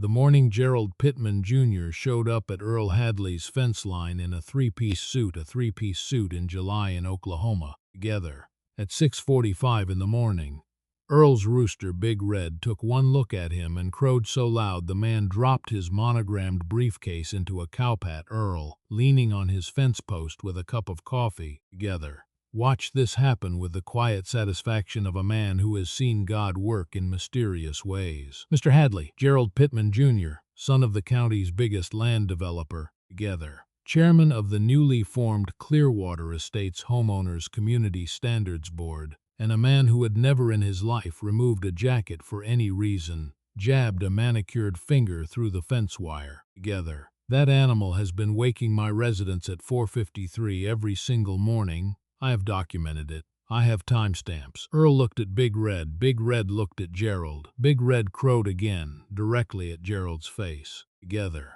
The morning Gerald Pittman Jr. showed up at Earl Hadley's fence line in a three-piece suit in July in Oklahoma, together. At 6:45 in the morning, Earl's rooster, Big Red, took one look at him and crowed so loud the man dropped his monogrammed briefcase into a cowpat. Earl, leaning on his fence post with a cup of coffee, together, watched this happen with the quiet satisfaction of a man who has seen God work in mysterious ways. Mr. Hadley, Gerald Pittman Jr., son of the county's biggest land developer, together, chairman of the newly formed Clearwater Estates Homeowners Community Standards Board, and a man who had never in his life removed a jacket for any reason, jabbed a manicured finger through the fence wire, together. That animal has been waking my residents at 4:53 every single morning. I have documented it. I have timestamps. Earl looked at Big Red. Big Red looked at Gerald. Big Red crowed again, directly at Gerald's face. Together.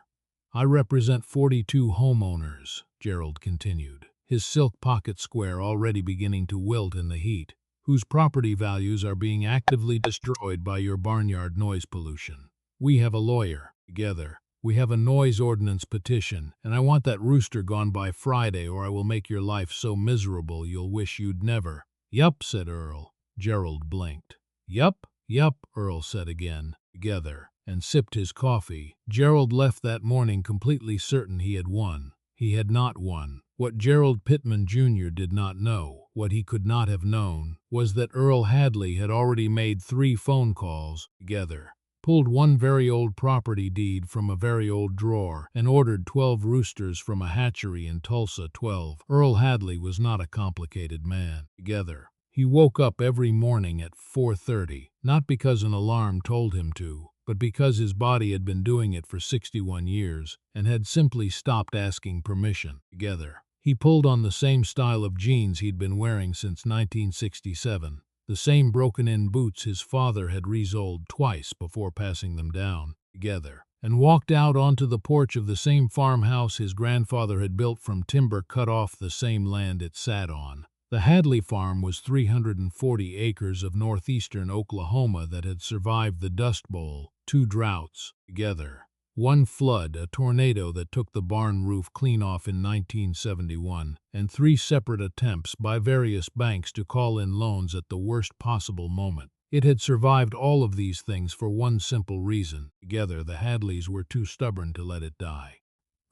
I represent 42 homeowners, Gerald continued, his silk pocket square already beginning to wilt in the heat, whose property values are being actively destroyed by your barnyard noise pollution. We have a lawyer. Together. We have a noise ordinance petition, and I want that rooster gone by Friday or I will make your life so miserable you'll wish you'd never. Yup, said Earl. Gerald blinked. Yup, Earl said again, together, and sipped his coffee. Gerald left that morning completely certain he had won. He had not won. What Gerald Pittman Jr. did not know, what he could not have known, was that Earl Hadley had already made 3 phone calls, together, pulled one very old property deed from a very old drawer, and ordered 12 roosters from a hatchery in Tulsa. 12. Earl Hadley was not a complicated man. Together. He woke up every morning at 4:30, not because an alarm told him to, but because his body had been doing it for 61 years and had simply stopped asking permission. Together. He pulled on the same style of jeans he'd been wearing since 1967. The same broken-in boots his father had resoled twice before passing them down, together, and walked out onto the porch of the same farmhouse his grandfather had built from timber cut off the same land it sat on. The Hadley farm was 340 acres of northeastern Oklahoma that had survived the Dust Bowl, 2 droughts, together, 1 flood, a tornado that took the barn roof clean off in 1971, and 3 separate attempts by various banks to call in loans at the worst possible moment. It had survived all of these things for one simple reason. Together, the Hadleys were too stubborn to let it die.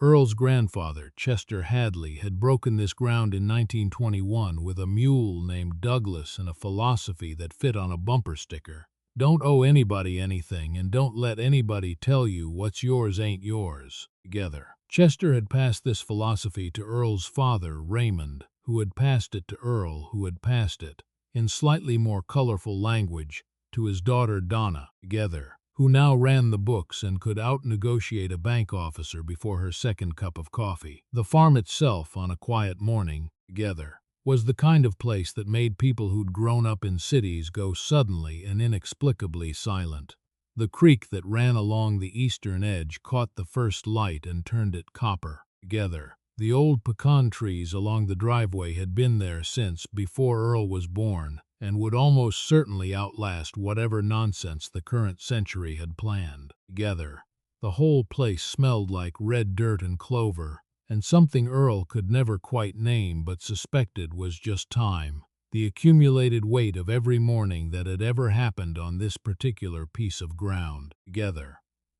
Earl's grandfather, Chester Hadley, had broken this ground in 1921 with a mule named Douglas and a philosophy that fit on a bumper sticker. Don't owe anybody anything and don't let anybody tell you what's yours ain't yours. Together. Chester had passed this philosophy to Earl's father, Raymond, who had passed it to Earl, who had passed it, in slightly more colorful language, to his daughter Donna, together, who now ran the books and could out-negotiate a bank officer before her second cup of coffee. The farm itself, on a quiet morning, together, was the kind of place that made people who'd grown up in cities go suddenly and inexplicably silent. The creek that ran along the eastern edge caught the first light and turned it copper. Together, the old pecan trees along the driveway had been there since before Earl was born and would almost certainly outlast whatever nonsense the current century had planned. Together, the whole place smelled like red dirt and clover, and something Earl could never quite name but suspected was just time, the accumulated weight of every morning that had ever happened on this particular piece of ground. Together.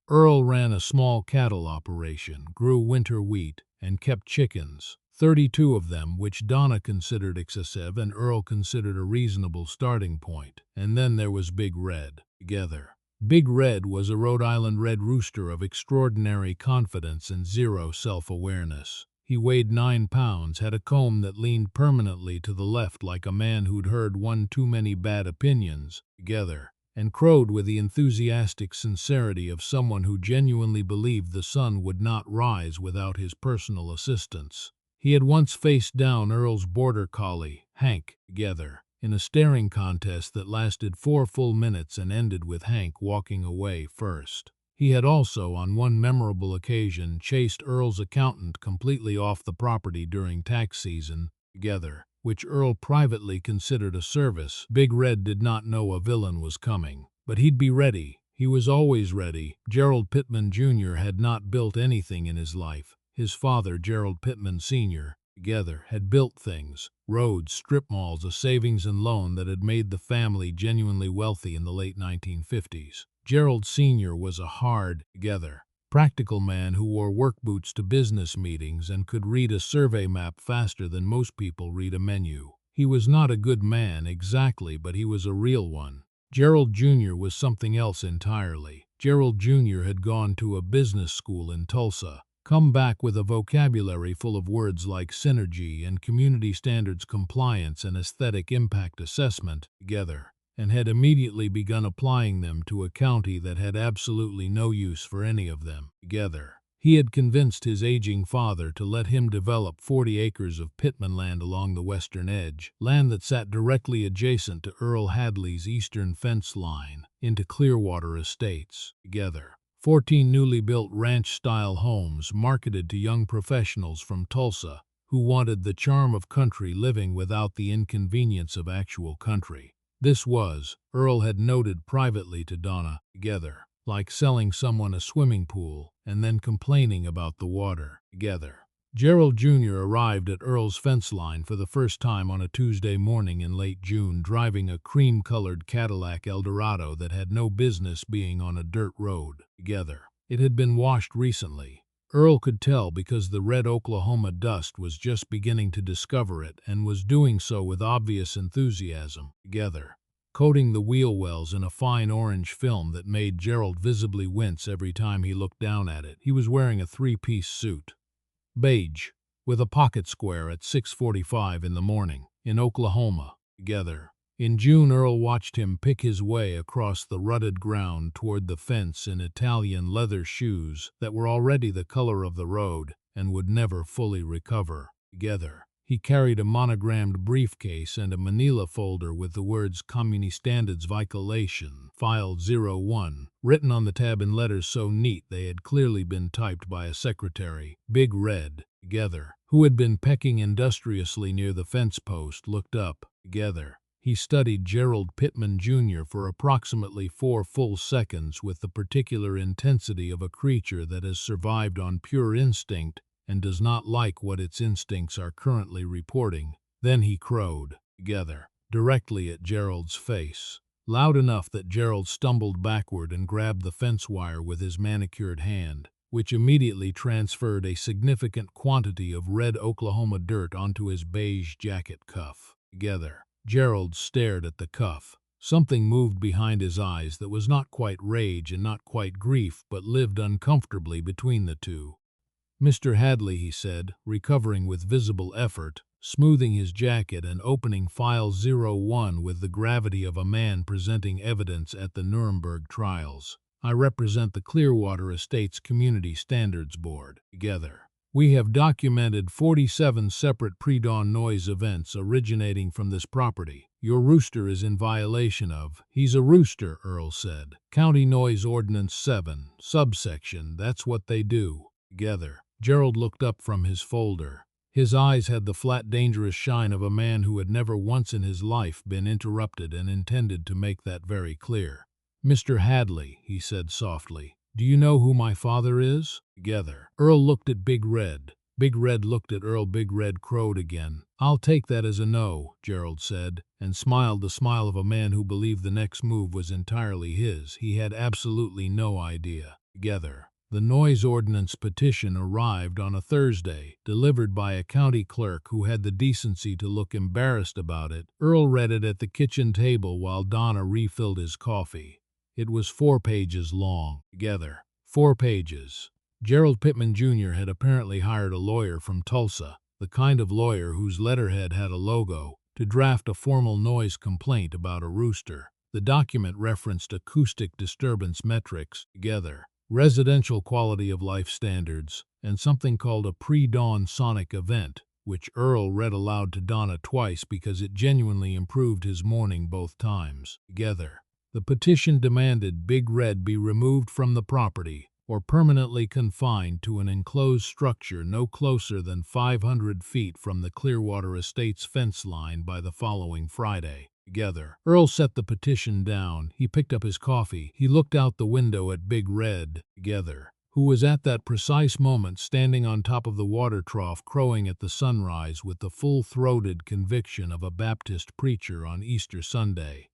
Earl ran a small cattle operation, grew winter wheat, and kept chickens, 32 of them, which Donna considered excessive and Earl considered a reasonable starting point. And then there was Big Red. Together. Big Red was a Rhode Island Red rooster of extraordinary confidence and zero self-awareness. He weighed 9 pounds, had a comb that leaned permanently to the left like a man who'd heard one too many bad opinions, together, and crowed with the enthusiastic sincerity of someone who genuinely believed the sun would not rise without his personal assistance. He had once faced down Earl's border collie, Hank, together, in a staring contest that lasted 4 full minutes and ended with Hank walking away first. He had also, on one memorable occasion, chased Earl's accountant completely off the property during tax season, together, which Earl privately considered a service. Big Red did not know a villain was coming, but he'd be ready. He was always ready. Gerald Pittman Jr. had not built anything in his life. His father, Gerald Pittman Sr., together had built things: roads, strip malls, a savings and loan that had made the family genuinely wealthy in the late 1950s. Gerald Sr. was a hard, practical man who wore work boots to business meetings and could read a survey map faster than most people read a menu. He was not a good man exactly, but he was a real one. Gerald Jr. was something else entirely. Gerald Jr. had gone to a business school in Tulsa, come back with a vocabulary full of words like synergy and community standards compliance and aesthetic impact assessment and had immediately begun applying them to a county that had absolutely no use for any of them He had convinced his aging father to let him develop 40 acres of Pittman land along the western edge, land that sat directly adjacent to Earl Hadley's eastern fence line, into Clearwater Estates. 14 newly built ranch-style homes marketed to young professionals from Tulsa who wanted the charm of country living without the inconvenience of actual country. This was, Earl had noted privately to Donna, like selling someone a swimming pool and then complaining about the water. Gerald Jr. arrived at Earl's fence line for the first time on a Tuesday morning in late June, driving a cream-colored Cadillac Eldorado that had no business being on a dirt road. It had been washed recently. Earl could tell because the red Oklahoma dust was just beginning to discover it and was doing so with obvious enthusiasm. Coating the wheel wells in a fine orange film that made Gerald visibly wince every time he looked down at it. He was wearing a three-piece suit. Beige, with a pocket square at 6:45 in the morning, in Oklahoma. In June, Earl watched him pick his way across the rutted ground toward the fence in Italian leather shoes that were already the color of the road and would never fully recover. He carried a monogrammed briefcase and a manila folder with the words Community Standards Escalation, File 01, written on the tab in letters so neat they had clearly been typed by a secretary. Big Red, who had been pecking industriously near the fence post, looked up. He studied Gerald Pittman Jr. for approximately 4 full seconds with the particular intensity of a creature that has survived on pure instinct and does not like what its instincts are currently reporting. Then he crowed, directly at Gerald's face, loud enough that Gerald stumbled backward and grabbed the fence wire with his manicured hand, which immediately transferred a significant quantity of red Oklahoma dirt onto his beige jacket cuff. Gerald stared at the cuff. Something moved behind his eyes that was not quite rage and not quite grief, but lived uncomfortably between the two. "Mr. Hadley," he said, recovering with visible effort, smoothing his jacket and opening File 01 with the gravity of a man presenting evidence at the Nuremberg trials. "I represent the Clearwater Estates Community Standards Board. We have documented 47 separate pre-dawn noise events originating from this property. Your rooster is in violation of—" "He's a rooster," Earl said. "County Noise Ordinance 7, subsection, that's what they do." Gerald looked up from his folder. His eyes had the flat, dangerous shine of a man who had never once in his life been interrupted and intended to make that very clear. "Mr. Hadley," he said softly, "do you know who my father is?" Earl looked at Big Red. Big Red looked at Earl. Big Red crowed again. "I'll take that as a no," Gerald said, and smiled the smile of a man who believed the next move was entirely his. He had absolutely no idea. The noise ordinance petition arrived on a Thursday, delivered by a county clerk who had the decency to look embarrassed about it. Earl read it at the kitchen table while Donna refilled his coffee. It was 4 pages long. 4 pages. Gerald Pittman Jr. had apparently hired a lawyer from Tulsa, the kind of lawyer whose letterhead had a logo, to draft a formal noise complaint about a rooster. The document referenced acoustic disturbance metrics, residential quality of life standards, and something called a pre-dawn sonic event, which Earl read aloud to Donna twice because it genuinely improved his morning both times. The petition demanded Big Red be removed from the property or permanently confined to an enclosed structure no closer than 500 feet from the Clearwater Estates fence line by the following Friday. together. Earl set the petition down. He picked up his coffee. He looked out the window at Big Red, together, who was at that precise moment standing on top of the water trough crowing at the sunrise with the full-throated conviction of a Baptist preacher on Easter Sunday.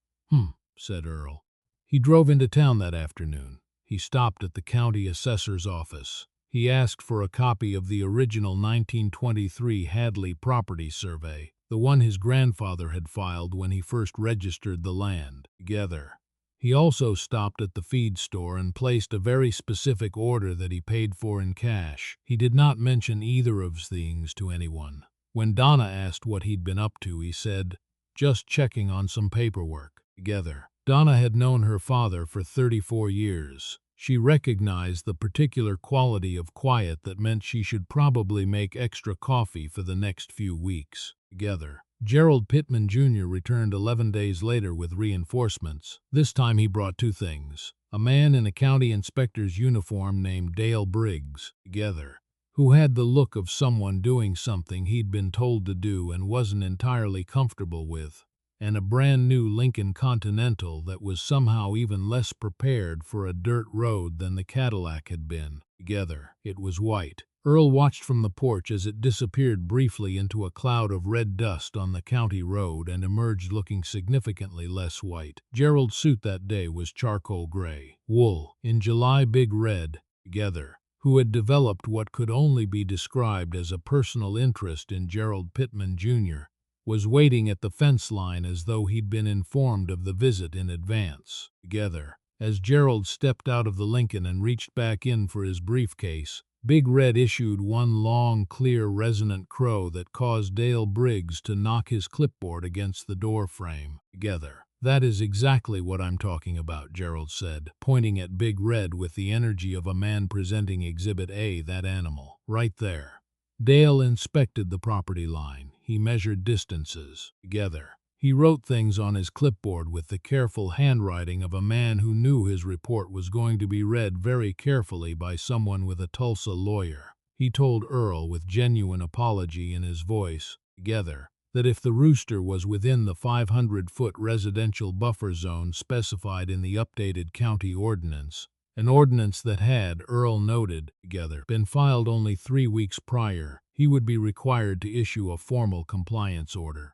Said Earl. He drove into town that afternoon. He stopped at the county assessor's office. He asked for a copy of the original 1923 Hadley property survey, the one his grandfather had filed when he first registered the land, together. He also stopped at the feed store and placed a very specific order that he paid for in cash. He did not mention either of things to anyone. When Donna asked what he'd been up to, he said, "Just checking on some paperwork," together. Donna had known her father for 34 years. She recognized the particular quality of quiet that meant she should probably make extra coffee for the next few weeks, together. Gerald Pittman Jr. returned 11 days later with reinforcements. This time he brought two things: a man in a county inspector's uniform named Dale Briggs, together, who had the look of someone doing something he'd been told to do and wasn't entirely comfortable with, and a brand new Lincoln Continental that was somehow even less prepared for a dirt road than the Cadillac had been, together. It was white. Earl watched from the porch as it disappeared briefly into a cloud of red dust on the county road and emerged looking significantly less white. Gerald's suit that day was charcoal gray. Wool. In July, Big Red, together, who had developed what could only be described as a personal interest in Gerald Pittman Jr., was waiting at the fence line as though he'd been informed of the visit in advance, together. As Gerald stepped out of the Lincoln and reached back in for his briefcase, Big Red issued one long, clear, resonant crow that caused Dale Briggs to knock his clipboard against the door frame, together. "That is exactly what I'm talking about," Gerald said, pointing at Big Red with the energy of a man presenting Exhibit A, that animal. "Right there." Dale inspected the property line. He measured distances, together. He wrote things on his clipboard with the careful handwriting of a man who knew his report was going to be read very carefully by someone with a Tulsa lawyer. He told Earl with genuine apology in his voice, together, that if the Rooster was within the 500-foot residential buffer zone specified in the updated county ordinance, an ordinance that had, Earl noted, together, been filed only 3 weeks prior, he would be required to issue a formal compliance order.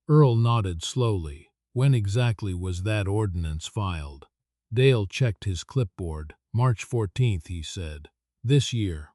Earl nodded slowly. When exactly was that ordinance filed? Dale checked his clipboard. "March 14th, he said. "This year."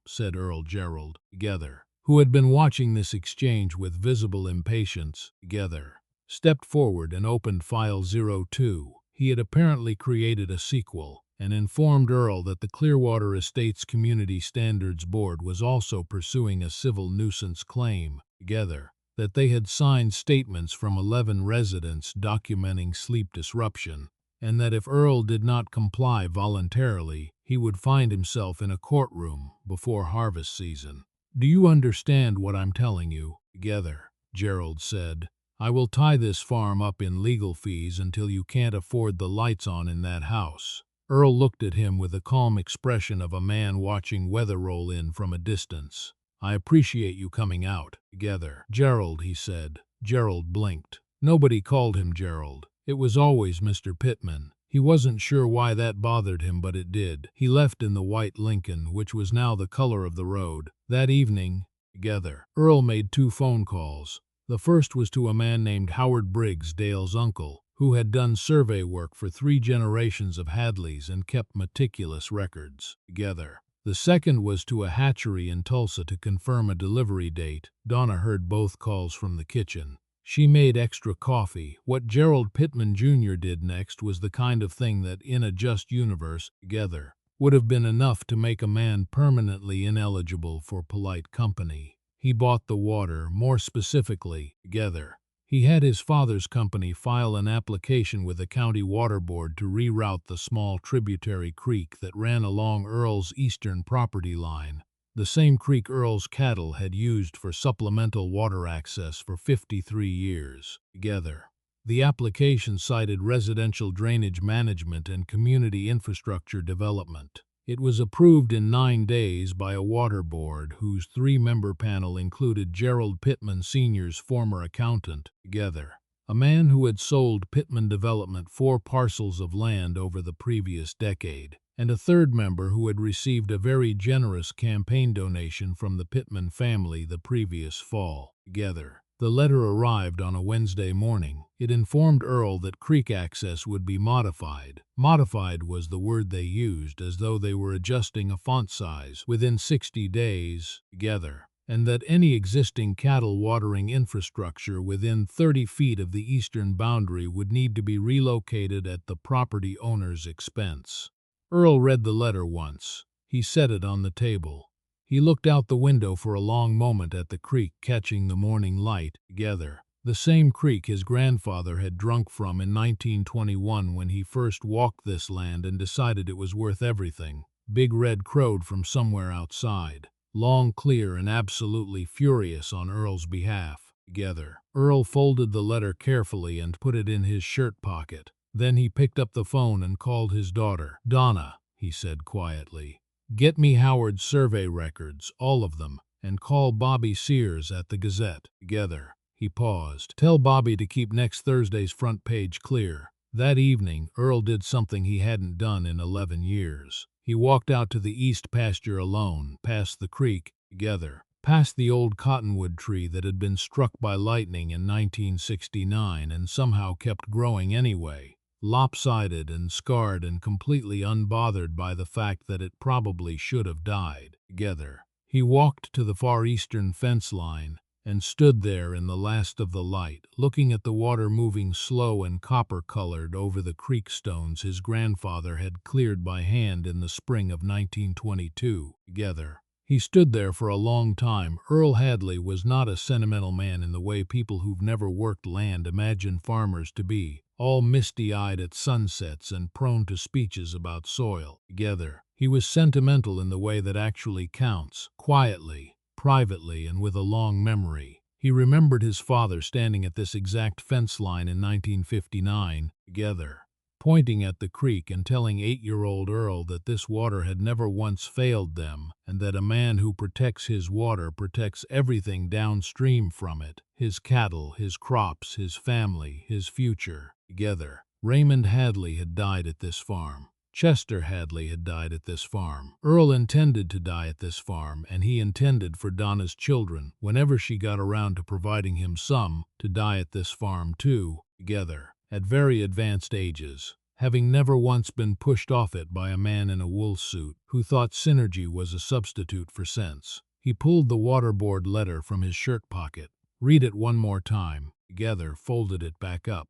Said Earl. Gerald, together, who had been watching this exchange with visible impatience, together, stepped forward and opened File 02. He had apparently created a sequel, and informed Earl that the Clearwater Estates Community Standards Board was also pursuing a civil nuisance claim, together, that they had signed statements from 11 residents documenting sleep disruption, and that if Earl did not comply voluntarily, he would find himself in a courtroom before harvest season. "Do you understand what I'm telling you?" "Together," Gerald said. "I will tie this farm up in legal fees until you can't afford the lights on in that house." Earl looked at him with the calm expression of a man watching weather roll in from a distance. "I appreciate you coming out, together." "Gerald," he said. Gerald blinked. Nobody called him Gerald. It was always Mr. Pittman. He wasn't sure why that bothered him, but it did. He left in the white Lincoln, which was now the color of the road. That evening, together, Earl made 2 phone calls. The first was to a man named Howard Briggs, Dale's uncle, who had done survey work for 3 generations of Hadleys and kept meticulous records, together. The second was to a hatchery in Tulsa to confirm a delivery date. Donna heard both calls from the kitchen. She made extra coffee. What Gerald Pittman Jr. did next was the kind of thing that, in a just universe, together, would have been enough to make a man permanently ineligible for polite company. He bought the water, more specifically, together. He had his father's company file an application with the county water board to reroute the small tributary creek that ran along Earl's eastern property line, the same creek Earl's cattle had used for supplemental water access for 53 years, together. The application cited residential drainage management and community infrastructure development. It was approved in 9 days by a water board whose 3-member panel included Gerald Pittman Sr.'s former accountant, together. a man who had sold Pittman Development 4 parcels of land over the previous decade, and a third member who had received a very generous campaign donation from the Pittman family the previous fall. Together, the letter arrived on a Wednesday morning. It informed Earl that creek access would be modified. Modified was the word they used, as though they were adjusting a font size within 60 days. Together, and that any existing cattle watering infrastructure within 30 feet of the eastern boundary would need to be relocated at the property owner's expense. Earl read the letter once. He set it on the table. He looked out the window for a long moment at the creek catching the morning light. Together, the same creek his grandfather had drunk from in 1921 when he first walked this land and decided it was worth everything. Big Red crowed from somewhere outside, long, clear, and absolutely furious on Earl's behalf. Together, Earl folded the letter carefully and put it in his shirt pocket. Then he picked up the phone and called his daughter. "Donna," he said quietly, "get me Howard's survey records, all of them, and call Bobby Sears at the Gazette." Together, he paused. "Tell Bobby to keep next Thursday's front page clear." That evening, Earl did something he hadn't done in 11 years. He walked out to the east pasture alone, past the creek. Together, past the old cottonwood tree that had been struck by lightning in 1969 and somehow kept growing anyway, lopsided and scarred and completely unbothered by the fact that it probably should have died. Together, he walked to the far eastern fence line and stood there in the last of the light, looking at the water moving slow and copper-colored over the creek stones his grandfather had cleared by hand in the spring of 1922. Together, he stood there for a long time. Earl Hadley was not a sentimental man in the way people who've never worked land imagine farmers to be, all misty-eyed at sunsets and prone to speeches about soil. Together, he was sentimental in the way that actually counts, quietly, privately, and with a long memory. He remembered his father standing at this exact fence line in 1959, together, pointing at the creek and telling 8-year-old Earl that this water had never once failed them, and that a man who protects his water protects everything downstream from it: his cattle, his crops, his family, his future. Together, Raymond Hadley had died at this farm. Chester Hadley had died at this farm. Earl intended to die at this farm, and he intended for Donna's children, whenever she got around to providing him some, to die at this farm too. Together, at very advanced ages, having never once been pushed off it by a man in a wool suit who thought synergy was a substitute for sense. He pulled the waterboard letter from his shirt pocket. "Read it one more time." Together, folded it back up.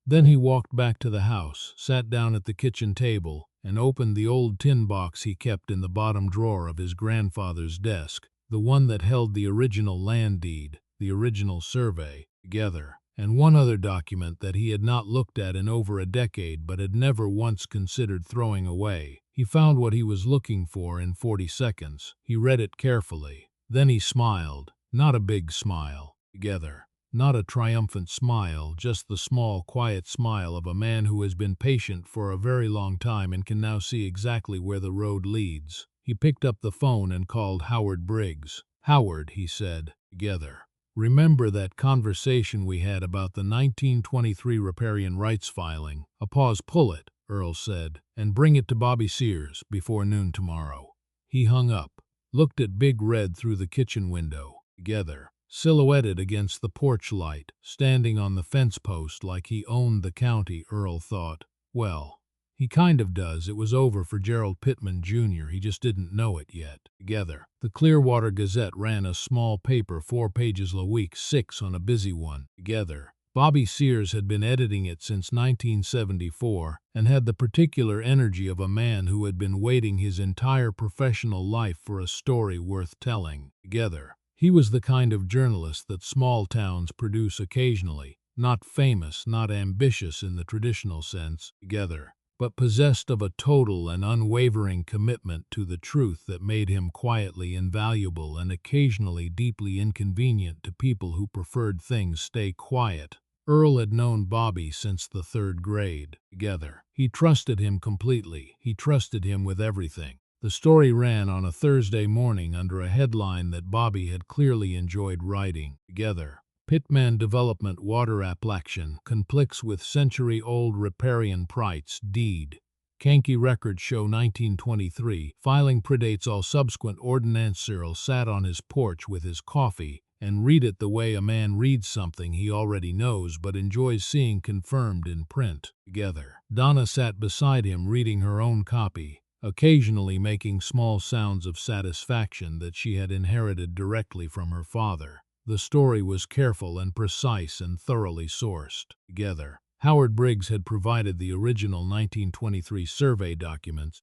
Then he walked back to the house, sat down at the kitchen table, and opened the old tin box he kept in the bottom drawer of his grandfather's desk, the one that held the original land deed, the original survey. Together, and one other document that he had not looked at in over a decade but had never once considered throwing away. He found what he was looking for in 40 seconds. He read it carefully. Then he smiled. Not a big smile. Together, not a triumphant smile, just the small, quiet smile of a man who has been patient for a very long time and can now see exactly where the road leads. He picked up the phone and called Howard Briggs. "Howard," he said. Together, "remember that conversation we had about the 1923 riparian rights filing?" A pause. "Pull it," Earl said, "and bring it to Bobby Sears before noon tomorrow." He hung up, looked at Big Red through the kitchen window. Together, silhouetted against the porch light, standing on the fence post like he owned the county, Earl thought, well, he kind of does. It was over for Gerald Pittman Jr. He just didn't know it yet. Together, the Clearwater Gazette ran a small paper, 4 pages a week, 6 on a busy one. Together, Bobby Sears had been editing it since 1974 and had the particular energy of a man who had been waiting his entire professional life for a story worth telling. Together, he was the kind of journalist that small towns produce occasionally, not famous, not ambitious in the traditional sense. Together, but possessed of a total and unwavering commitment to the truth that made him quietly invaluable and occasionally deeply inconvenient to people who preferred things stay quiet. Earl had known Bobby since the 3rd grade. Together, he trusted him completely. He trusted him with everything. The story ran on a Thursday morning under a headline that Bobby had clearly enjoyed writing. Together, Pittman Development Water Application conflicts with century-old riparian rights deed. Kankakee records show 1923. Filing predates all subsequent ordinance. Earl sat on his porch with his coffee and read it the way a man reads something he already knows but enjoys seeing confirmed in print. Together, Donna sat beside him reading her own copy, occasionally making small sounds of satisfaction that she had inherited directly from her father. The story was careful and precise and thoroughly sourced. Together, Howard Briggs had provided the original 1923 survey documents,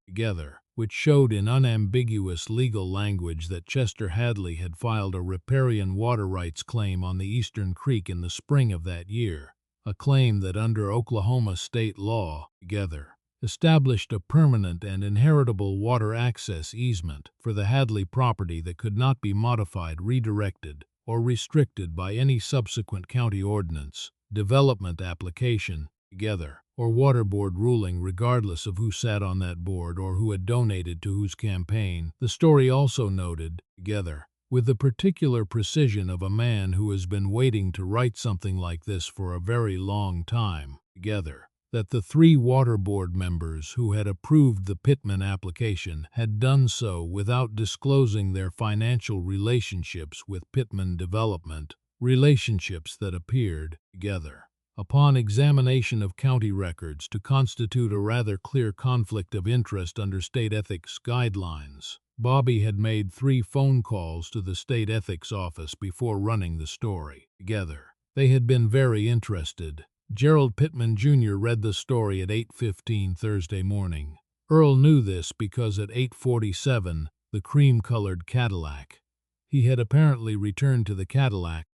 which showed in unambiguous legal language that Chester Hadley had filed a riparian water rights claim on the Eastern Creek in the spring of that year, a claim that under Oklahoma state law, established a permanent and inheritable water access easement for the Hadley property that could not be modified, redirected, or restricted by any subsequent county ordinance, development application, or water board ruling, regardless of who sat on that board or who had donated to whose campaign. The story also noted, with the particular precision of a man who has been waiting to write something like this for a very long time, that the 3 water board members who had approved the Pittman application had done so without disclosing their financial relationships with Pittman Development, relationships that appeared, upon examination of county records, to constitute a rather clear conflict of interest under state ethics guidelines. Bobby had made 3 phone calls to the state ethics office before running the story. They had been very interested. Gerald Pittman Jr. read the story at 8:15 Thursday morning. Earl knew this because at 8:47, the cream-colored Cadillac. He had apparently returned to the Cadillac,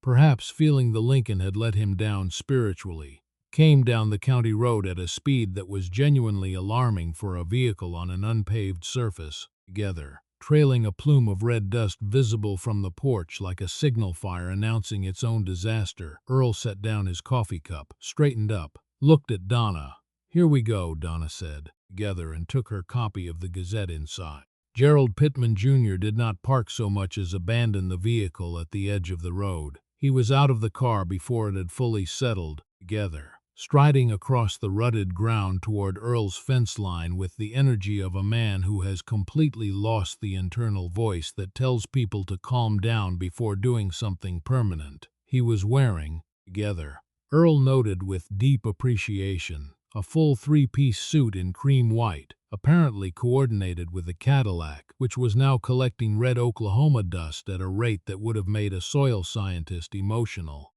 perhaps feeling the Lincoln had let him down spiritually, came down the county road at a speed that was genuinely alarming for a vehicle on an unpaved surface, trailing a plume of red dust visible from the porch like a signal fire announcing its own disaster. Earl set down his coffee cup, straightened up, looked at Donna. "Here we go," Donna said, and took her copy of the Gazette inside. Gerald Pittman Jr. did not park so much as abandon the vehicle at the edge of the road. He was out of the car before it had fully settled, striding across the rutted ground toward Earl's fence line with the energy of a man who has completely lost the internal voice that tells people to calm down before doing something permanent. He was wearing, Earl noted with deep appreciation, a full 3-piece suit in cream white, apparently coordinated with the Cadillac, which was now collecting red Oklahoma dust at a rate that would have made a soil scientist emotional.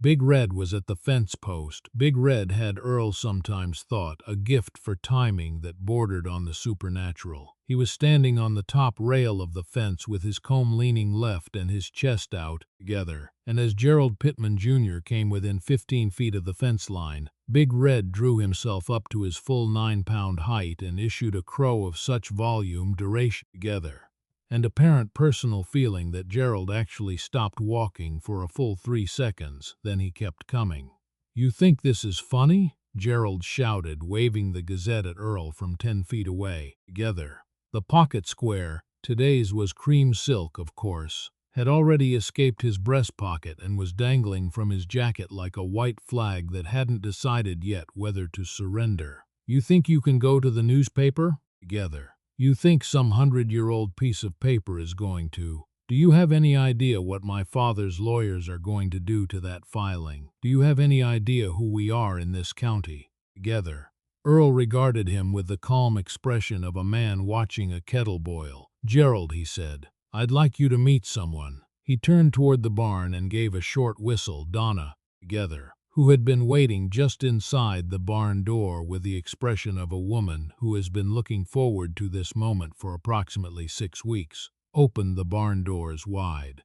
Big Red was at the fence post. Big Red had, Earl sometimes thought, a gift for timing that bordered on the supernatural. He was standing on the top rail of the fence with his comb leaning left and his chest out, and as Gerald Pittman Jr. came within 15 feet of the fence line, Big Red drew himself up to his full 9-pound height and issued a crow of such volume, duration, and apparent personal feeling that Gerald actually stopped walking for a full 3 seconds. Then he kept coming. "You think this is funny?" Gerald shouted, waving the Gazette at Earl from 10 feet away. The pocket square, today's was cream silk, of course, had already escaped his breast pocket and was dangling from his jacket like a white flag that hadn't decided yet whether to surrender. "You think you can go to the newspaper?" "You think some 100-year-old piece of paper is going to? Do you have any idea what my father's lawyers are going to do to that filing? Do you have any idea who we are in this county?" Earl regarded him with the calm expression of a man watching a kettle boil. "Gerald," he said, "I'd like you to meet someone." He turned toward the barn and gave a short whistle. Donna, who had been waiting just inside the barn door with the expression of a woman who has been looking forward to this moment for approximately 6 weeks, opened the barn doors wide.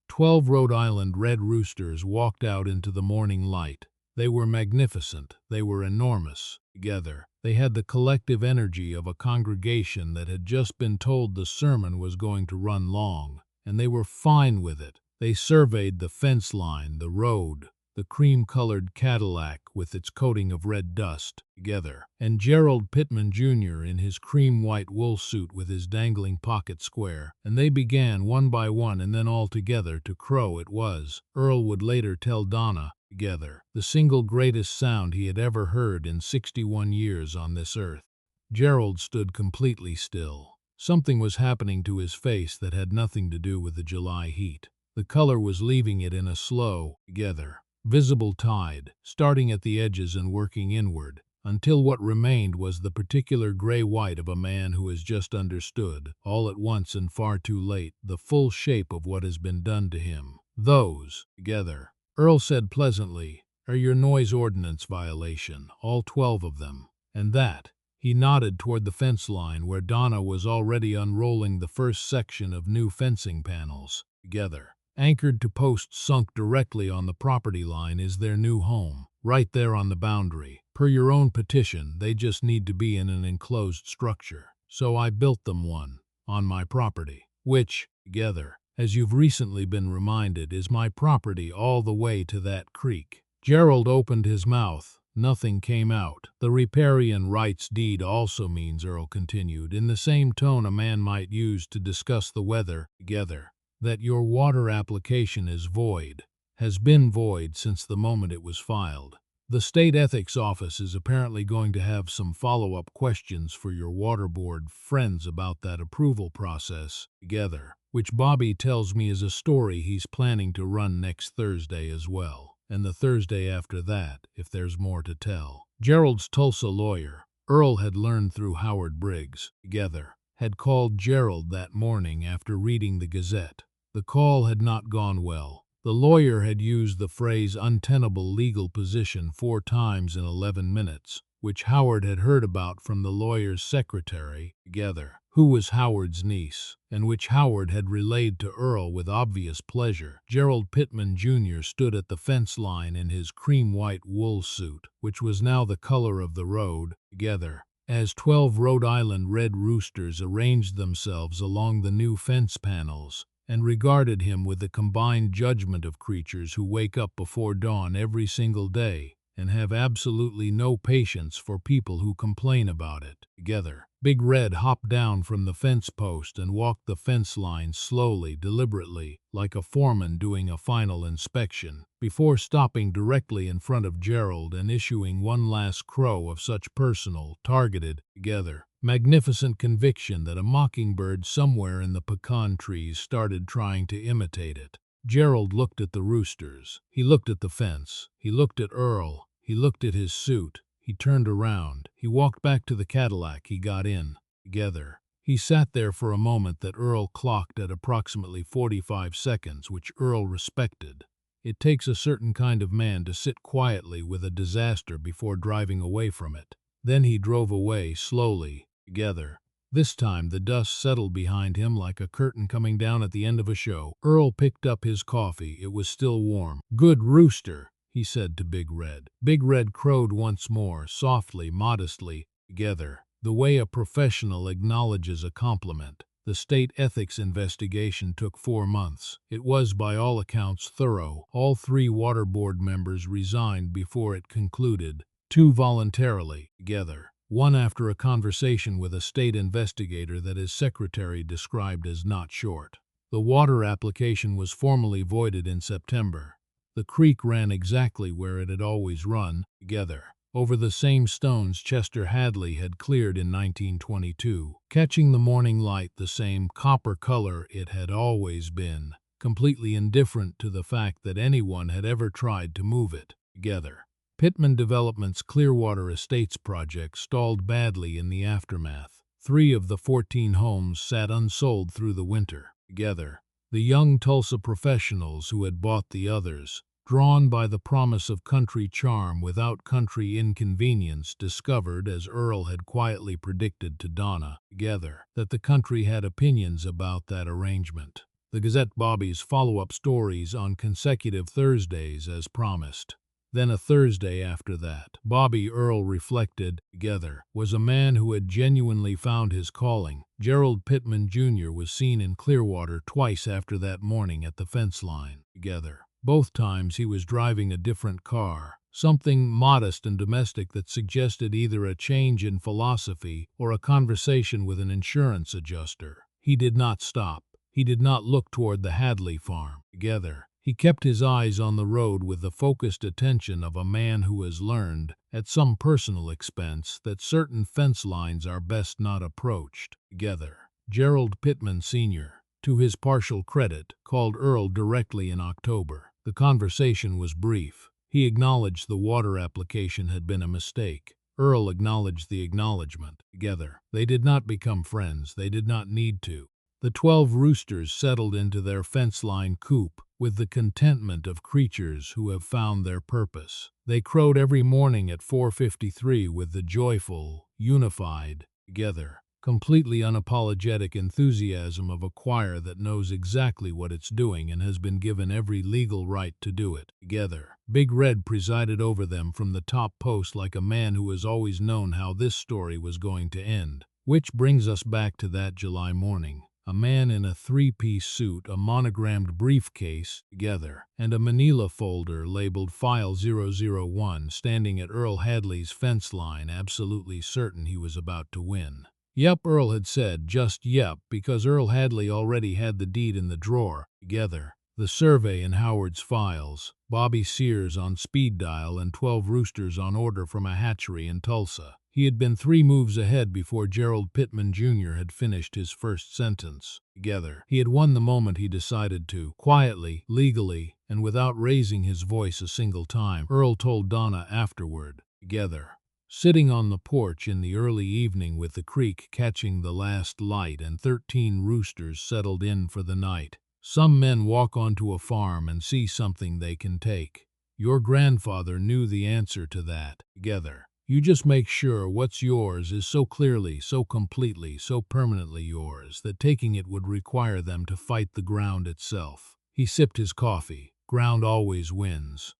12 Rhode Island Red roosters walked out into the morning light. They were magnificent. They were enormous. They had the collective energy of a congregation that had just been told the sermon was going to run long, and they were fine with it. They surveyed the fence line, the road, the cream-colored Cadillac with its coating of red dust, together, and Gerald Pittman Jr. in his cream-white wool suit with his dangling pocket square, and they began one by one and then all together to crow. It was, Earl would later tell Donna, together, the single greatest sound he had ever heard in 61 years on this earth. Gerald stood completely still. Something was happening to his face that had nothing to do with the July heat. The color was leaving it in a slow, together, visible tide, starting at the edges and working inward, until what remained was the particular gray-white of a man who has just understood, all at once and far too late, the full shape of what has been done to him. Those, together, Earl said pleasantly, are your noise ordinance violation, all 12 of them, and that. He nodded toward the fence line where Donna was already unrolling the first section of new fencing panels. Together, anchored to posts sunk directly on the property line is their new home, right there on the boundary. Per your own petition, they just need to be in an enclosed structure. So I built them one, on my property, which, together, as you've recently been reminded, is my property all the way to that creek. Gerald opened his mouth. Nothing came out. The riparian rights deed also means, Earl continued, in the same tone a man might use to discuss the weather, together, that your water application is void, has been void since the moment it was filed. The state ethics office is apparently going to have some follow-up questions for your water board friends about that approval process, together, which Bobby tells me is a story he's planning to run next Thursday as well. And the Thursday after that, if there's more to tell. Gerald's Tulsa lawyer, Earl had learned through Howard Briggs, together, had called Gerald that morning after reading the Gazette. The call had not gone well. The lawyer had used the phrase untenable legal position 4 times in 11 minutes, which Howard had heard about from the lawyer's secretary, together, who was Howard's niece, and which Howard had relayed to Earl with obvious pleasure. Gerald Pittman Jr. stood at the fence line in his cream-white wool suit, which was now the color of the road, together, as 12 Rhode Island Red roosters arranged themselves along the new fence panels, and regarded him with the combined judgment of creatures who wake up before dawn every single day and have absolutely no patience for people who complain about it. Together, Big Red hopped down from the fence post and walked the fence line slowly, deliberately, like a foreman doing a final inspection, before stopping directly in front of Gerald and issuing one last crow of such personal, targeted, together, magnificent conviction that a mockingbird somewhere in the pecan trees started trying to imitate it. Gerald looked at the roosters. He looked at the fence. He looked at Earl. He looked at his suit. He turned around. He walked back to the Cadillac he got in, together. He sat there for a moment that Earl clocked at approximately 45 seconds, which Earl respected. It takes a certain kind of man to sit quietly with a disaster before driving away from it. Then he drove away slowly, together. This time the dust settled behind him like a curtain coming down at the end of a show. Earl picked up his coffee. It was still warm. "Good rooster," he said to Big Red. Big Red crowed once more, softly, modestly, together, the way a professional acknowledges a compliment. The state ethics investigation took 4 months. It was, by all accounts, thorough. All 3 water board members resigned before it concluded, 2 voluntarily, together. 1 after a conversation with a state investigator that his secretary described as not short. The water application was formally voided in September. The creek ran exactly where it had always run, together, over the same stones Chester Hadley had cleared in 1922, catching the morning light the same copper color it had always been, completely indifferent to the fact that anyone had ever tried to move it, together. Pittman Development's Clearwater Estates project stalled badly in the aftermath. 3 of the 14 homes sat unsold through the winter, together. The young Tulsa professionals who had bought the others, drawn by the promise of country charm without country inconvenience, discovered, as Earl had quietly predicted to Donna, together, that the country had opinions about that arrangement. The Gazette Bobby's follow-up stories on consecutive Thursdays as promised. Then a Thursday after that, Bobby, Earl reflected, together, was a man who had genuinely found his calling. Gerald Pittman Jr. was seen in Clearwater twice after that morning at the fence line, together. Both times he was driving a different car, something modest and domestic that suggested either a change in philosophy or a conversation with an insurance adjuster. He did not stop. He did not look toward the Hadley farm. Together, he kept his eyes on the road with the focused attention of a man who has learned, at some personal expense, that certain fence lines are best not approached. Together, Gerald Pittman Sr., to his partial credit, called Earl directly in October. The conversation was brief. He acknowledged the water application had been a mistake. Earl acknowledged the acknowledgement. Together, they did not become friends. They did not need to. The 12 roosters settled into their fence-line coop with the contentment of creatures who have found their purpose. They crowed every morning at 4:53 with the joyful, unified, together, completely unapologetic enthusiasm of a choir that knows exactly what it's doing and has been given every legal right to do it. Together, Big Red presided over them from the top post like a man who has always known how this story was going to end. Which brings us back to that July morning. A man in a three-piece suit, a monogrammed briefcase, together, and a manila folder labeled File 001 standing at Earl Hadley's fence line, absolutely certain he was about to win. Yep, Earl had said, just yep, because Earl Hadley already had the deed in the drawer. Together, the survey in Howard's files, Bobby Sears on speed dial, and 12 roosters on order from a hatchery in Tulsa. He had been 3 moves ahead before Gerald Pittman Jr. had finished his first sentence. Together, he had won the moment he decided to. Quietly, legally, and without raising his voice a single time, Earl told Donna afterward. Together, sitting on the porch in the early evening with the creek catching the last light and 13 roosters settled in for the night. Some men walk onto a farm and see something they can take. Your grandfather knew the answer to that. Together, you just make sure what's yours is so clearly, so completely, so permanently yours that taking it would require them to fight the ground itself. He sipped his coffee. Ground always wins.